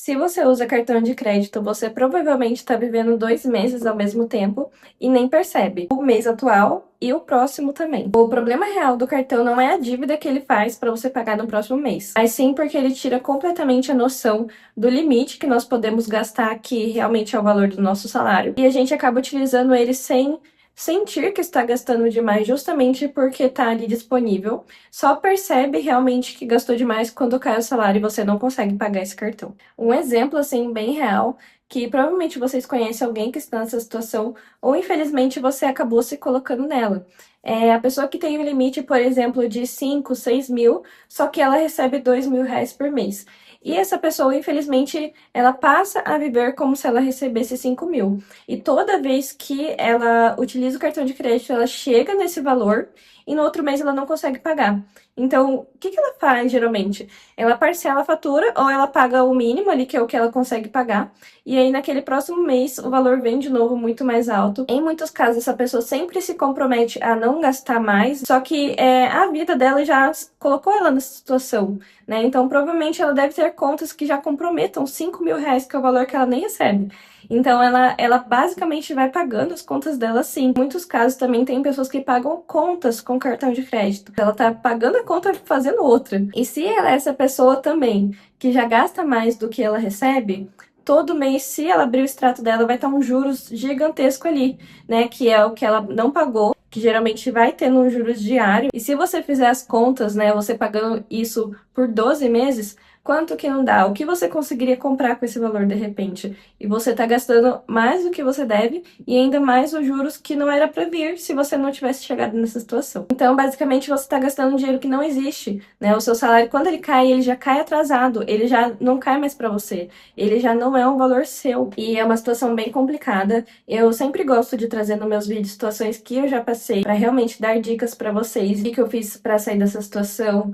Se você usa cartão de crédito, você provavelmente está vivendo 2 meses ao mesmo tempo e nem percebe. O mês atual e o próximo também. O problema real do cartão não é a dívida que ele faz para você pagar no próximo mês, mas sim porque ele tira completamente a noção do limite que nós podemos gastar, que realmente é o valor do nosso salário, e a gente acaba utilizando ele sem sentir que está gastando demais, justamente porque está ali disponível. Só percebe realmente que gastou demais quando cai o salário e você não consegue pagar esse cartão. Um exemplo, assim, bem real, que provavelmente vocês conhecem alguém que está nessa situação, ou infelizmente você acabou se colocando nela. É a pessoa que tem um limite, por exemplo, de 5, 6 mil, só que ela recebe R$ 2.000 por mês. E essa pessoa, infelizmente, ela passa a viver como se ela recebesse 5 mil. E toda vez que ela utiliza o cartão de crédito, ela chega nesse valor e no outro mês ela não consegue pagar. Então, o que ela faz geralmente? Ela parcela a fatura ou ela paga o mínimo ali, que é o que ela consegue pagar, e aí naquele próximo mês o valor vem de novo muito mais alto. Em muitos casos, essa pessoa sempre se compromete a não gastar mais, só que a vida dela já colocou ela nessa situação, né? Então, provavelmente ela deve ter contas que já comprometam R$ 5.000, que é o valor que ela nem recebe. Então, ela basicamente vai pagando as contas dela sim. Em muitos casos também tem pessoas que pagam contas com cartão de crédito. Ela tá pagando a conta fazendo outra. E se ela é essa pessoa também que já gasta mais do que ela recebe, todo mês, se ela abrir o extrato dela, vai estar um juros gigantesco ali, né? Que é o que ela não pagou, que geralmente vai tendo um juros diário. E se você fizer as contas, né, você pagando isso por 12 meses, quanto que não dá? O que você conseguiria comprar com esse valor de repente? E você tá gastando mais do que você deve e ainda mais os juros que não era para vir se você não tivesse chegado nessa situação. Então, basicamente, você tá gastando um dinheiro que não existe, né? O seu salário, quando ele cai, ele já cai atrasado, ele já não cai mais para você, ele já não é um valor seu. E é uma situação bem complicada. Eu sempre gosto de trazer nos meus vídeos situações que eu já passei para realmente dar dicas para vocês, o que eu fiz para sair dessa situação,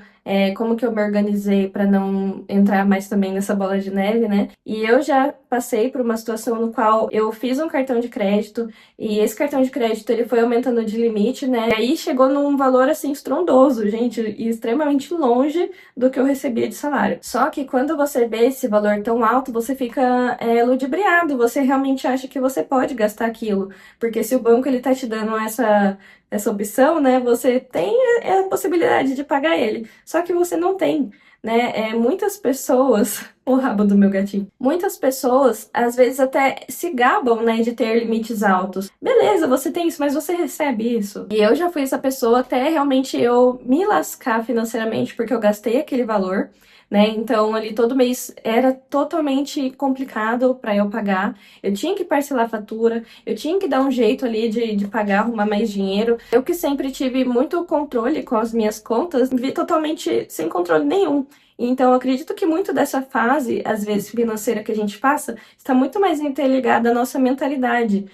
como que eu me organizei para não entrar mais também nessa bola de neve, né? E eu já passei por uma situação no qual eu fiz um cartão de crédito e esse cartão de crédito ele foi aumentando de limite, né? E aí chegou num valor assim estrondoso, gente, e extremamente longe do que eu recebia de salário. Só que quando você vê esse valor tão alto, você fica ludibriado, você realmente acha que você pode gastar aquilo, porque se o banco ele tá te dando essa opção, né, você tem a possibilidade de pagar ele. Só que você não tem, né? Muitas pessoas, o rabo do meu gatinho, muitas pessoas às vezes até se gabam, né, de ter limites altos. Beleza, você tem isso, mas você recebe isso. E eu já fui essa pessoa até realmente eu me lascar financeiramente porque eu gastei aquele valor. Né? Então, ali todo mês era totalmente complicado para eu pagar. Eu tinha que parcelar a fatura, eu tinha que dar um jeito ali de pagar, arrumar mais dinheiro. Eu que sempre tive muito controle com as minhas contas, me vi totalmente sem controle nenhum. Então, eu acredito que muito dessa fase, às vezes, financeira que a gente passa, está muito mais interligada à nossa mentalidade.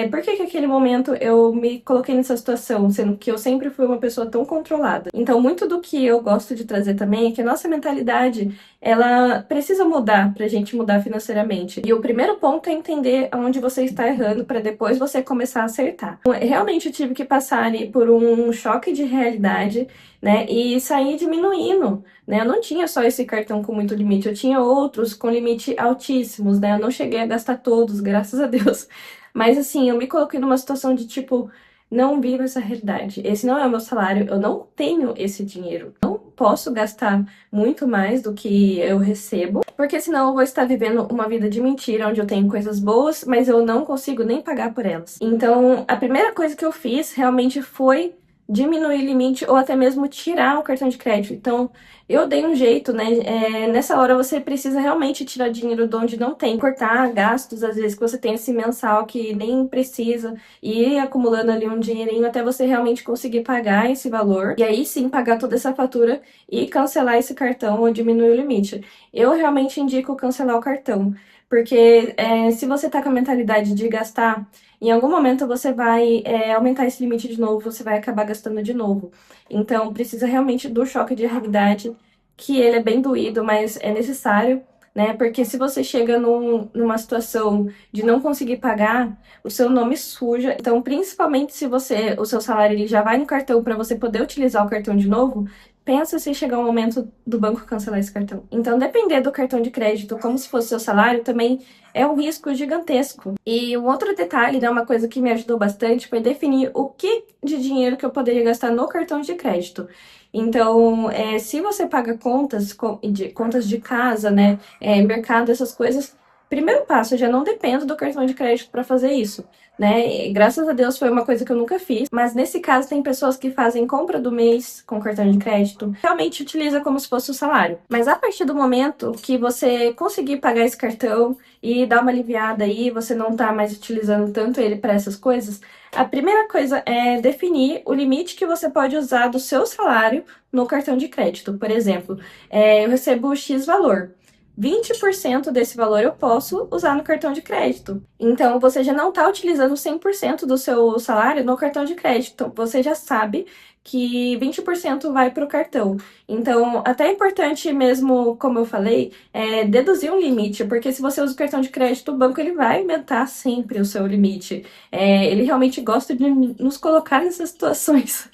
Por que que naquele momento eu me coloquei nessa situação, sendo que eu sempre fui uma pessoa tão controlada? Então, muito do que eu gosto de trazer também é que a nossa mentalidade, ela precisa mudar pra gente mudar financeiramente. E o primeiro ponto é entender onde você está errando para depois você começar a acertar. Realmente eu tive que passar ali por um choque de realidade, né, e sair diminuindo, né? Eu não tinha só esse cartão com muito limite, eu tinha outros com limite altíssimos, né? Eu não cheguei a gastar todos, graças a Deus. Mas assim, eu me coloquei numa situação de tipo, não vivo essa realidade. Esse não é o meu salário, eu não tenho esse dinheiro. Não posso gastar muito mais do que eu recebo, porque senão eu vou estar vivendo uma vida de mentira, onde eu tenho coisas boas, mas eu não consigo nem pagar por elas. Então, a primeira coisa que eu fiz realmente foi diminuir o limite ou até mesmo tirar o cartão de crédito. Então, eu dei um jeito, né? Nessa hora você precisa realmente tirar dinheiro de onde não tem, cortar gastos, às vezes que você tem esse mensal que nem precisa, e ir acumulando ali um dinheirinho até você realmente conseguir pagar esse valor, e aí sim pagar toda essa fatura e cancelar esse cartão ou diminuir o limite. Eu realmente indico cancelar o cartão, porque se você tá com a mentalidade de gastar, em algum momento você vai aumentar esse limite de novo, você vai acabar gastando de novo. Então, precisa realmente do choque de realidade, que ele é bem doído, mas é necessário, né? Porque se você chega numa situação de não conseguir pagar, o seu nome suja. Então, principalmente se o seu salário ele já vai no cartão para você poder utilizar o cartão de novo, pensa se chegar o momento do banco cancelar esse cartão. Então, depender do cartão de crédito como se fosse seu salário também é um risco gigantesco. E um outro detalhe, né, uma coisa que me ajudou bastante foi definir o que de dinheiro que eu poderia gastar no cartão de crédito. Então, se você paga contas de casa, né, mercado, essas coisas, primeiro passo, eu já não dependo do cartão de crédito para fazer isso, né? E, graças a Deus foi uma coisa que eu nunca fiz, mas nesse caso tem pessoas que fazem compra do mês com cartão de crédito, realmente utiliza como se fosse o salário. Mas a partir do momento que você conseguir pagar esse cartão e dar uma aliviada aí, você não tá mais utilizando tanto ele para essas coisas, a primeira coisa é definir o limite que você pode usar do seu salário no cartão de crédito. Por exemplo, eu recebo X valor. 20% desse valor eu posso usar no cartão de crédito. Então, você já não está utilizando 100% do seu salário no cartão de crédito. Então, você já sabe que 20% vai para o cartão. Então, até é importante mesmo, como eu falei, deduzir um limite, porque se você usa o cartão de crédito, o banco ele vai aumentar sempre o seu limite. Ele realmente gosta de nos colocar nessas situações,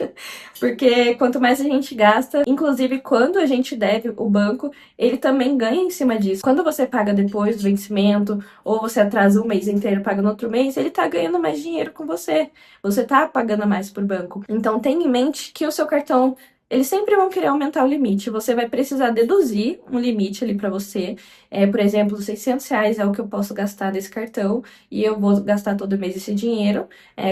porque quanto mais a gente gasta, inclusive quando a gente deve o banco, ele também ganha em cima disso. Quando você paga depois do vencimento, ou você atrasa um mês inteiro paga no outro mês, ele tá ganhando mais dinheiro com você. Você tá pagando mais pro banco. Então tenha em mente que o seu cartão, eles sempre vão querer aumentar o limite. Você vai precisar deduzir um limite ali para você. Por exemplo, R$ 600 é o que eu posso gastar desse cartão e eu vou gastar todo mês esse dinheiro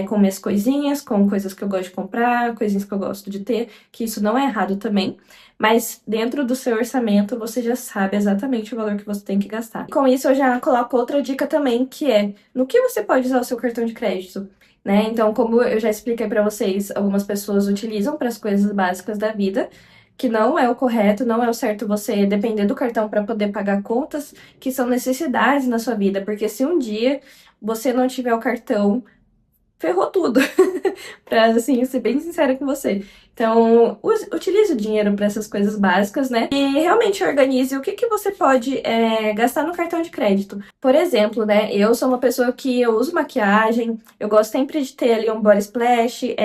com minhas coisinhas, com coisas que eu gosto de comprar, coisinhas que eu gosto de ter, que isso não é errado também. Mas dentro do seu orçamento você já sabe exatamente o valor que você tem que gastar. Com isso eu já coloco outra dica também, que é no que você pode usar o seu cartão de crédito. Né? Então, como eu já expliquei para vocês, algumas pessoas utilizam para as coisas básicas da vida, que não é o correto, não é o certo você depender do cartão para poder pagar contas que são necessidades na sua vida, porque se um dia você não tiver o cartão, ferrou tudo. Pra, assim, ser bem sincera com você. Então, utilize o dinheiro para essas coisas básicas, né? E realmente organize o que que você pode gastar no cartão de crédito. Por exemplo, né? Eu sou uma pessoa que eu uso maquiagem, eu gosto sempre de ter ali um body splash,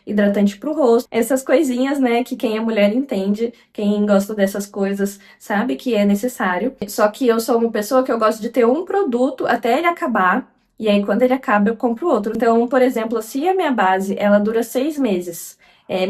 hidratante pro rosto, essas coisinhas, né? Que quem é mulher entende, quem gosta dessas coisas sabe que é necessário. Só que eu sou uma pessoa que eu gosto de ter um produto até ele acabar. E aí, quando ele acaba, eu compro outro. Então, por exemplo, se a minha base, ela dura 6 meses,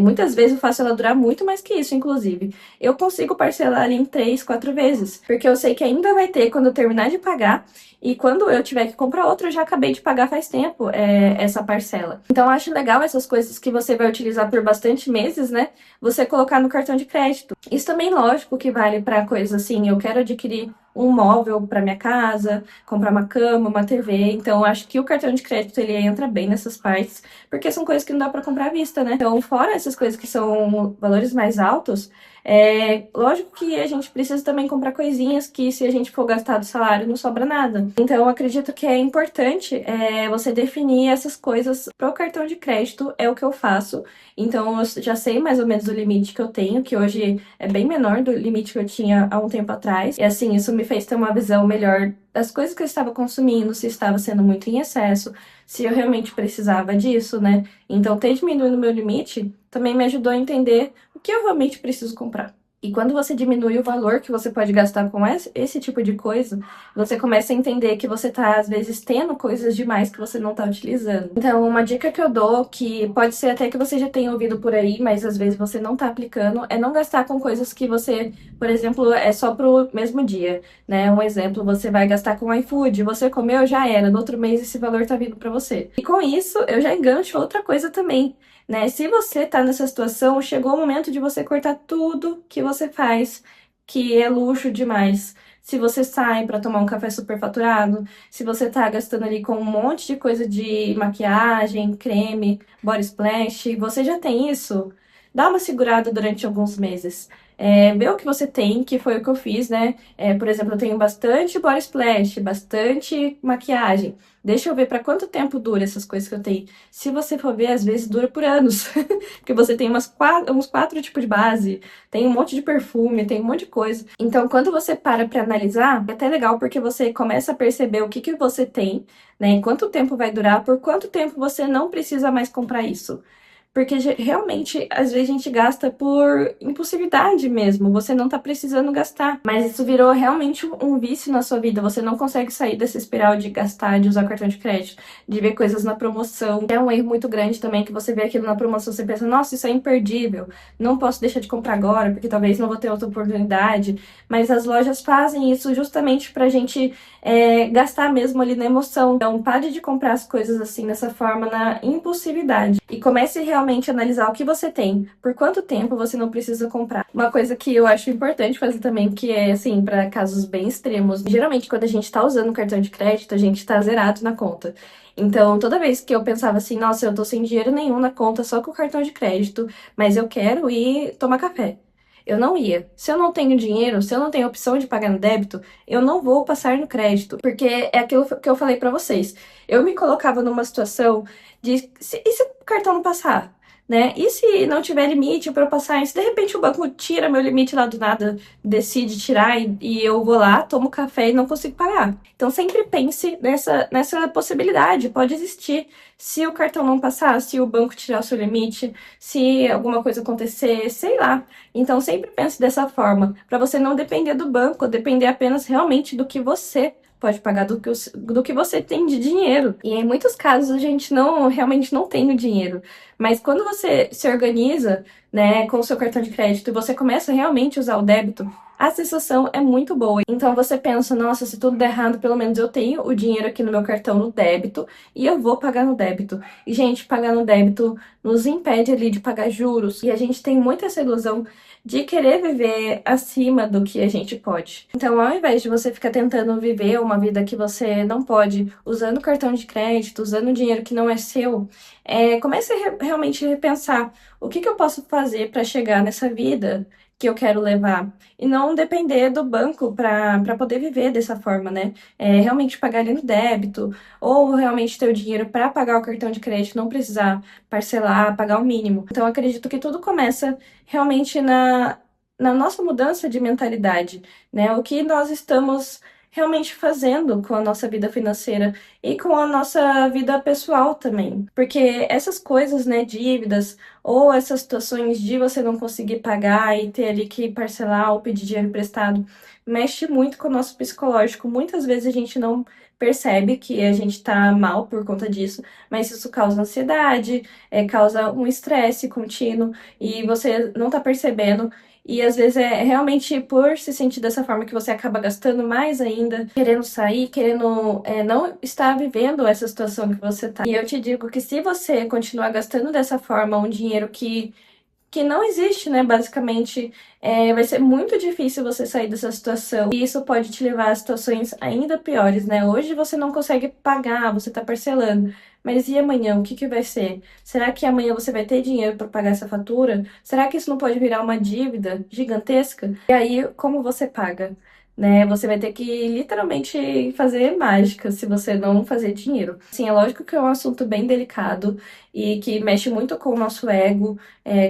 muitas vezes eu faço ela durar muito mais que isso, inclusive. Eu consigo parcelar ali em 3, 4 vezes, porque eu sei que ainda vai ter quando eu terminar de pagar, e quando eu tiver que comprar outro, eu já acabei de pagar faz tempo, essa parcela. Então, eu acho legal essas coisas que você vai utilizar por bastante meses, né? Você colocar no cartão de crédito. Isso também, lógico, que vale para coisas assim, eu quero adquirir um móvel para minha casa, comprar uma cama, uma TV. Então, eu acho que o cartão de crédito ele entra bem nessas partes, porque são coisas que não dá para comprar à vista, né? Então, fora essas coisas que são valores mais altos, lógico que a gente precisa também comprar coisinhas que, se a gente for gastar do salário, não sobra nada. Então, eu acredito que é importante você definir essas coisas pro cartão de crédito, é o que eu faço. Então, eu já sei mais ou menos o limite que eu tenho, que hoje é bem menor do limite que eu tinha há um tempo atrás. E assim, isso me fez ter uma visão melhor das coisas que eu estava consumindo, se estava sendo muito em excesso, se eu realmente precisava disso, né? Então, ter diminuído o meu limite também me ajudou a entender o que eu realmente preciso comprar. E quando você diminui o valor que você pode gastar com esse tipo de coisa, você começa a entender que você tá, às vezes, tendo coisas demais que você não tá utilizando. Então, uma dica que eu dou, que pode ser até que você já tenha ouvido por aí, mas às vezes você não tá aplicando, é não gastar com coisas que você, por exemplo, é só pro mesmo dia, né? Um exemplo, você vai gastar com iFood, você comeu, já era, no outro mês esse valor tá vindo pra você. E com isso, eu já engancho outra coisa também, né? Se você tá nessa situação, chegou o momento de você cortar tudo que você faz, que é luxo demais. Se você sai pra tomar um café superfaturado, se você tá gastando ali com um monte de coisa de maquiagem, creme, body splash, você já tem isso, dá uma segurada durante alguns meses. Vê o que você tem, que foi o que eu fiz, né? Por exemplo, eu tenho bastante body splash, bastante maquiagem. Deixa eu ver para quanto tempo dura essas coisas que eu tenho. Se você for ver, às vezes dura por anos. Porque você tem uns 4 tipos de base, tem um monte de perfume, tem um monte de coisa. Então, quando você para analisar, é até legal porque você começa a perceber o que que você tem, né? Quanto tempo vai durar, por quanto tempo você não precisa mais comprar isso. porque realmente, às vezes a gente gasta por impulsividade mesmo, você não tá precisando gastar, mas isso virou realmente um vício na sua vida, você não consegue sair dessa espiral de gastar, de usar cartão de crédito, de ver coisas na promoção. É um erro muito grande também que você vê aquilo na promoção, você pensa, nossa, isso é imperdível, não posso deixar de comprar agora, porque talvez não vou ter outra oportunidade, mas as lojas fazem isso justamente pra gente gastar mesmo ali na emoção. Então, pare de comprar as coisas assim, dessa forma, na impulsividade. E comece realmente a analisar o que você tem, por quanto tempo você não precisa comprar. Uma coisa que eu acho importante fazer também, que é, assim, para casos bem extremos. Geralmente, quando a gente tá usando o cartão de crédito, a gente tá zerado na conta. Então, toda vez que eu pensava assim, nossa, eu tô sem dinheiro nenhum na conta, só com o cartão de crédito, mas eu quero ir tomar café. Eu não ia. Se eu não tenho dinheiro, se eu não tenho opção de pagar no débito, eu não vou passar no crédito. Porque é aquilo que eu falei pra vocês. Eu me colocava numa situação de, e se o cartão não passar? Né? E se não tiver limite para eu passar? E se de repente o banco tira meu limite lá do nada, decide tirar e eu vou lá, tomo café e não consigo pagar? Então sempre pense nessa possibilidade, pode existir. Se o cartão não passar, se o banco tirar o seu limite, se alguma coisa acontecer, sei lá. Então sempre pense dessa forma, para você não depender do banco, depender apenas realmente do que você pode pagar, do que você tem de dinheiro. E em muitos casos a gente realmente não tem o dinheiro. Mas quando você se organiza, né, com o seu cartão de crédito e você começa realmente a usar o débito, a sensação é muito boa. Então você pensa, nossa, se tudo der errado, pelo menos eu tenho o dinheiro aqui no meu cartão no débito e eu vou pagar no débito. E, gente, pagar no débito nos impede ali de pagar juros. E a gente tem muito essa ilusão de querer viver acima do que a gente pode. Então, ao invés de você ficar tentando viver uma vida que você não pode, usando cartão de crédito, usando dinheiro que não é seu, comece a realmente repensar o que eu posso fazer para chegar nessa vida que eu quero levar e não depender do banco para poder viver dessa forma, né? Realmente pagar ali no débito ou realmente ter o dinheiro para pagar o cartão de crédito, não precisar parcelar, pagar o mínimo. Então, eu acredito que tudo começa realmente na nossa mudança de mentalidade, né? O que nós estamos realmente fazendo com a nossa vida financeira e com a nossa vida pessoal também. Porque essas coisas, né, dívidas ou essas situações de você não conseguir pagar e ter ali que parcelar ou pedir dinheiro emprestado, mexe muito com o nosso psicológico. Muitas vezes a gente não percebe que a gente tá mal por conta disso, mas isso causa ansiedade, causa um estresse contínuo e você não tá percebendo. E às vezes é realmente por se sentir dessa forma que você acaba gastando mais ainda, querendo sair, querendo não estar vivendo essa situação que você tá. E eu te digo que se você continuar gastando dessa forma um dinheiro que não existe, né, basicamente, vai ser muito difícil você sair dessa situação. E isso pode te levar a situações ainda piores, né? Hoje você não consegue pagar, você tá parcelando. Mas e amanhã, o que que vai ser? Será que amanhã você vai ter dinheiro para pagar essa fatura? Será que isso não pode virar uma dívida gigantesca? E aí, como você paga? Né? Você vai ter que literalmente fazer mágica se você não fazer dinheiro. Sim, é lógico que é um assunto bem delicado e que mexe muito com o nosso ego,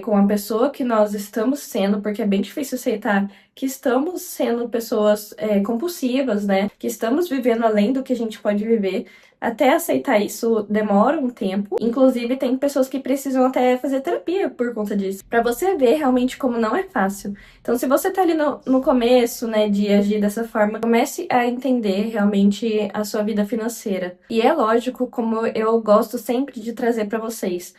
com a pessoa que nós estamos sendo, porque é bem difícil aceitar que estamos sendo pessoas compulsivas, né? Que estamos vivendo além do que a gente pode viver. Até aceitar isso demora um tempo. Inclusive, tem pessoas que precisam até fazer terapia por conta disso. Pra você ver realmente como não é fácil. Então, se você tá ali no começo, né, de agir dessa forma, comece a entender realmente a sua vida financeira. E é lógico, como eu gosto sempre de trazer pra vocês.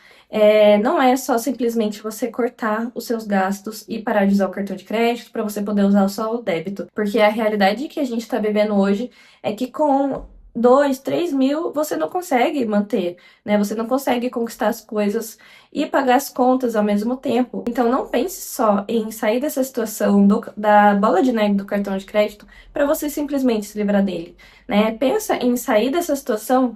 Não é só simplesmente você cortar os seus gastos e parar de usar o cartão de crédito para você poder usar só o débito. Porque a realidade que a gente tá vivendo hoje é que com 2, 3 mil, você não consegue manter, né? Você não consegue conquistar as coisas e pagar as contas ao mesmo tempo. Então, não pense só em sair dessa situação da bola de neve do cartão de crédito para você simplesmente se livrar dele, né? Pensa em sair dessa situação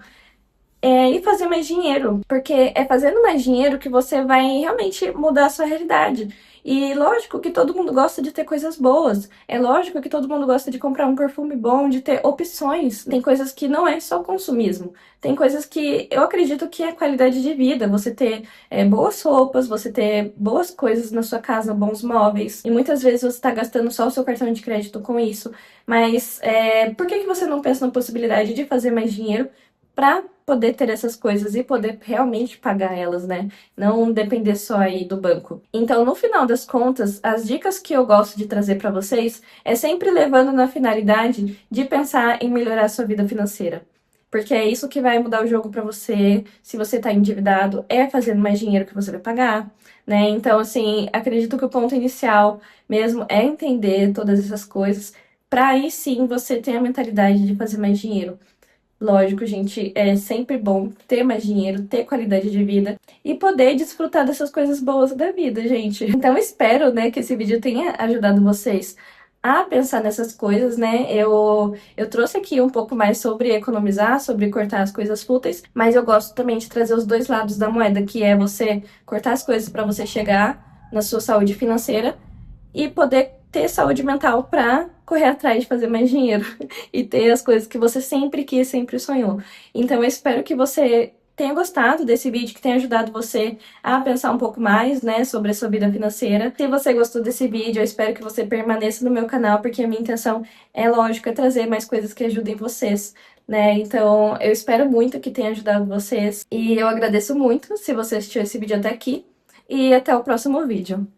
e fazer mais dinheiro, porque é fazendo mais dinheiro que você vai realmente mudar a sua realidade. E lógico que todo mundo gosta de ter coisas boas. É lógico que todo mundo gosta de comprar um perfume bom, de ter opções. Tem coisas que não é só consumismo. Tem coisas que eu acredito que é qualidade de vida. Você ter boas roupas, você ter boas coisas na sua casa, bons móveis. E muitas vezes você está gastando só o seu cartão de crédito com isso. Mas por que você não pensa na possibilidade de fazer mais dinheiro para poder ter essas coisas e poder realmente pagar elas, né? Não depender só aí do banco. Então, no final das contas, as dicas que eu gosto de trazer para vocês é sempre levando na finalidade de pensar em melhorar a sua vida financeira. Porque é isso que vai mudar o jogo para você. Se você tá endividado, é fazendo mais dinheiro que você vai pagar, né? Então, assim, acredito que o ponto inicial mesmo é entender todas essas coisas, para aí sim você ter a mentalidade de fazer mais dinheiro. Lógico, gente, é sempre bom ter mais dinheiro, ter qualidade de vida e poder desfrutar dessas coisas boas da vida, gente. Então, espero, né, que esse vídeo tenha ajudado vocês a pensar nessas coisas, né? Eu trouxe aqui um pouco mais sobre economizar, sobre cortar as coisas fúteis, mas eu gosto também de trazer os dois lados da moeda, que é você cortar as coisas para você chegar na sua saúde financeira e poder ter saúde mental para correr atrás de fazer mais dinheiro e ter as coisas que você sempre quis, sempre sonhou. Então eu espero que você tenha gostado desse vídeo, que tenha ajudado você a pensar um pouco mais, né, sobre a sua vida financeira. Se você gostou desse vídeo, eu espero que você permaneça no meu canal, porque a minha intenção é, lógico, é trazer mais coisas que ajudem vocês, né? Então eu espero muito que tenha ajudado vocês e eu agradeço muito se você assistiu esse vídeo até aqui e até o próximo vídeo.